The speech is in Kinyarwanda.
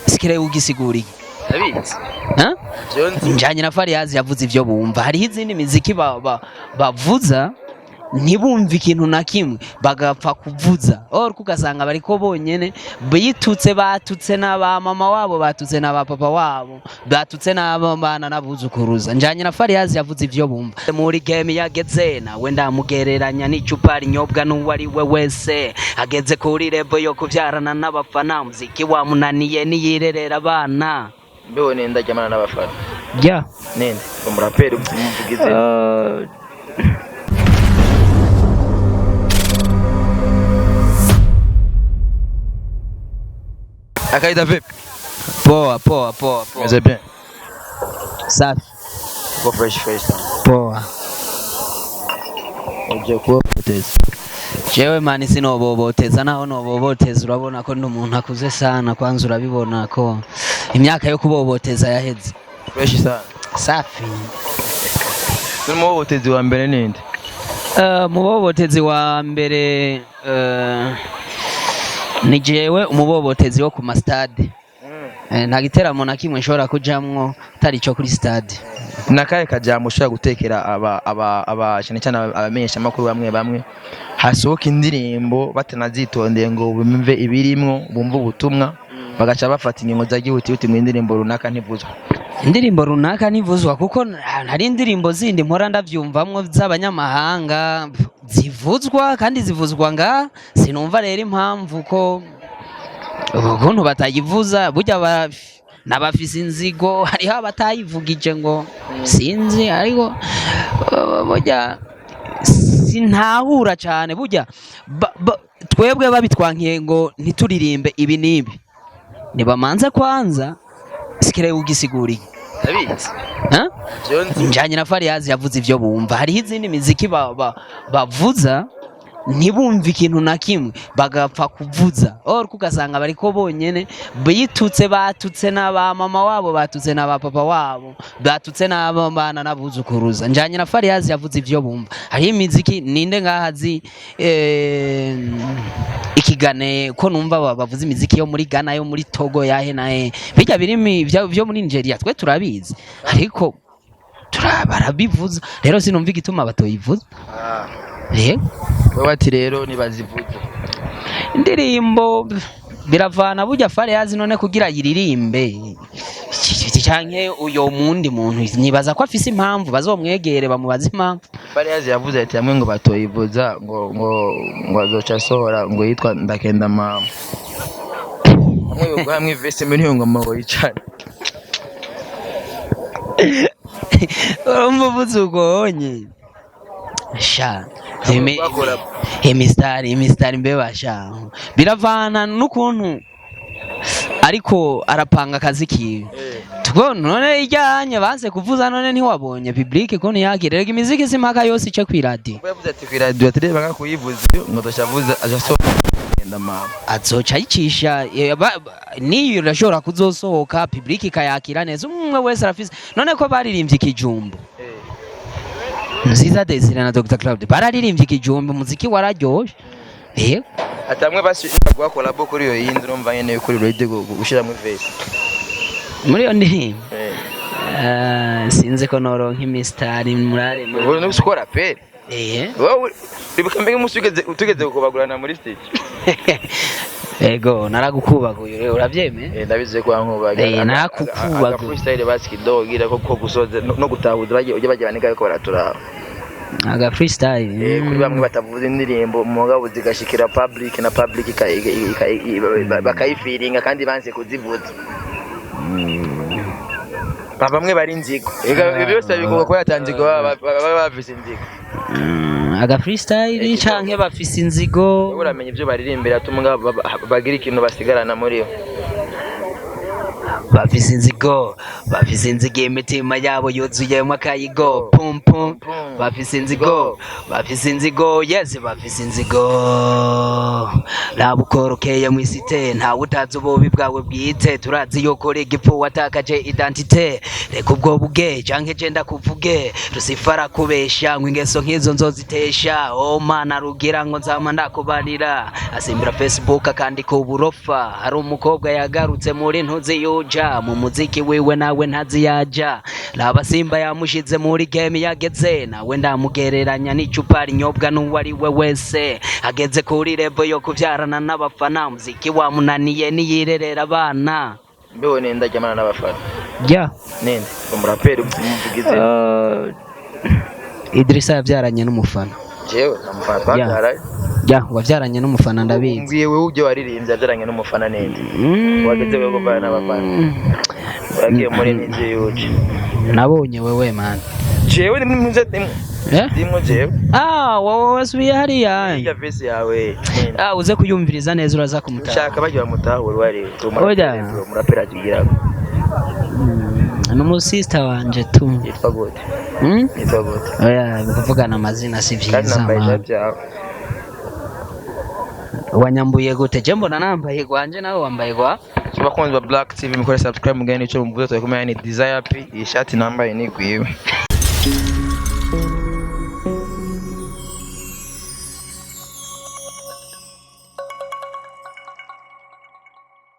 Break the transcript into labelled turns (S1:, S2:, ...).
S1: Sikire ugisiguri
S2: Ndabizi.
S1: ha
S2: Jonzi.
S1: njanye na Fariyazi yavuze ivyo bumva hari izindi miziki bavuza ntibumva ikintu na kimwe bagapfa kuvuza kugasanga bariko bonyene bitutse batutse n'aba mama wabo batutse n'aba papa wabo batutse n'abana nabuzukuruza njanye na Fariyazi yavuze ivyo bumva muri game yageze nawe ndamugereranya n'icupa rinyobwa n'uwari we wese ageze kuri rebo yo kuvyarana n'abafana muziki wamunaniye niyirerera abana
S2: Mbeho nenda jamana n'abafana.
S1: Yeah.
S2: Nende umuraperi umuvugize. Akaida vipi?
S1: Poa.
S2: Meze bien.
S1: Safi.
S2: Go fresh.
S1: Poa.
S2: Uje kuopoteza.
S1: Jewe mani sinoboboteza naho noboboteza urabona ko n'umuntu akuze sana kwanza urabibona ko imyaka yo kuboboteza yaheze.
S2: Fresh sana.
S1: Safi.
S2: N'umubotezi wa mbere ninde?
S1: Mubobotezi wa mbere ni jewe umubobotezi wo ku mastade. Nta giteramo na kimwe nshobora kujamwo tari cyo kuri stade.
S2: Nakaye kajambo ushaka gutekera cyane cyane abamenyesha makuru bamwe hasohoka indirimbo batanazitondeye ngo bumve ibirimwo bumve ubutumwa bagaca bafata ingingo za gihuti mu indirimbo runaka ntivuzwa.
S1: Indirimbo runaka ntivuzwa kuko hari indirimbo zindi mpora ndavyumvamwo z'abanyamahanga zivuzwa kandi zivuzwa nga sinumva rero impamvu ko ukuntu batayivuza burya nabafise inzigo hariho abatayivugije ngo sinzi ariko burya sinahura cyane burya twebwe babitwankiye ngo ntituririmbe ibi nibi nibamanze kwanza sikire ugisiguri
S2: Ndabizi.
S1: Jonzi njanye na Fariyazi yavuze ivyo bumva hari izindi miziki bavuza ntibumva ikintu na kimwe bagapfa kuvuza kugasanga bariko bonyene bitutse batutse n'aba mama wabo batutse n'aba papa wabo batutse n'abana nabuzukuruza njanye na Fariyazi yavuze ivyo bumva hari imiziki ninde ngahazi ikigane ko numva bavuze imiziki yo muri Ghana yo muri Togo yahe nahe bijya birimi byo muri Nigeria twe turabizi ariko barabivuza rero sinumva igituma batoyivuza
S2: bati rero nibazivuze
S1: indirimbo biravana burya Fariyazi none kugira yiririmbe canke uyo mundi muntu nibaza ko afise impamvu bazomwegere bamubaza impamvu
S2: Fariyazi yavuze ati hamwe ngo batoyivuza ngo azoca sohora ngo yitwa ndakenda mama hamwe vese muri ngo mama yicane
S1: umuvuzi ugonye sha imistari mbebasha biravana n'ukuntu ariko arapanga akazi kiwe none ijyanye baze kuvuza none ntiwabonye public ko ntiyakirega imiziki simpaka yose ice kw'iradio
S2: yavuze ati kw'iradio ati reba kuyivuza ngo doshavuza ajasohoka ngenda mama
S1: azoca yicisha niyo urashobora kuzosohoka public ikayakira neza umwe wese arafise none ko baririmbye ikijumbo Nziza Desire na Dr. Claude bararirimbye ikijumbo umuziki wararyoshe
S2: atamwe bashaka collabo kuri yo yindi urumva nyene kuri radio gushira mu face
S1: muri yo ndirimbo sinze ko noronka imistari murare
S2: wowe no gukora pe wowe ribuka mbege musugeze utugeze kubagurana muri stage
S1: ego naragukubaguye uravyeme
S2: ndabize kwa nkubaga
S1: narakukubaguye
S2: freestyle basi kidogira ko gusoza no gutahuza baje banika ko baraturaba
S1: aga freestyle
S2: kuri bamwe batavuza indirimbo mugabo zigashikira public na public bakayifiringa kandi banse kuzivuza bamwe bari inzigo byose bigomba ko yatanzigo bafise inzigo
S1: aga freestyle canke bafise inzigo
S2: uramenye ibyo baririmbira tumwe bagira ikintu basigarana muri yo
S1: bafise inzigo bafise inzigo imitima yabo yuzuyemo akayigo pum pum bafise inzigo bafise inzigo yes bafise inzigo nabukorokeye mu isite ntawe utazi ububi bwawe bwite turazi yuko uri igipfu watakaje identite reka ubwo buge canke je ndakuvuge rusifara kubesha ngo ingeso nk'izo nzozitesha oh mana rugira ngo nzama ndakubanira asimbira Facebook kandi ko burofa hari umukobwa yagarutse muri ntuzi yuja mu muziki wiwe nawe ntazi yaja laba simba yamushize muri game yageze nawe ndamugereranya n'icupa rinyobwa n'uwari we wese ageze kuri rebo yo kuvyarana n'abafana muziki wamunaniye niyirerera abana
S2: mbeho nenda jamana n'abafana
S1: ja
S2: nende umuraperi umuvugize
S1: Idrissa yavyaranye n'umufana
S2: jewe namufana twabyaraye
S1: ja wavyaranye n'umufana ndabizi
S2: mbwiye wewe uje waririmbye yavyaranye n'umufana nende wageze wewe kuvana n'abafana wagiye muri ninde yuje
S1: nabonye wewe man
S2: jewe nimuje ndimo jewe
S1: wowe wasubiye hariya
S2: ya vesi yawe
S1: uze kuyumviriza neza uraza kumutaha
S2: ushaka bajya bamutahura wari umuraperi agira
S1: n'umusista wanje tu
S2: yitwa gute yitwa gute
S1: oya kuvugana amazina si
S2: kandi
S1: vyiza
S2: nambaye byawe
S1: wanyambuye gute je mbona nambaye gwanje nawe wambaye gwa
S2: bakunzi ba Black TV mukore subscribe mugane nico mvuze twakomeye ni desire p iyi shati nambaye ni gwiwe.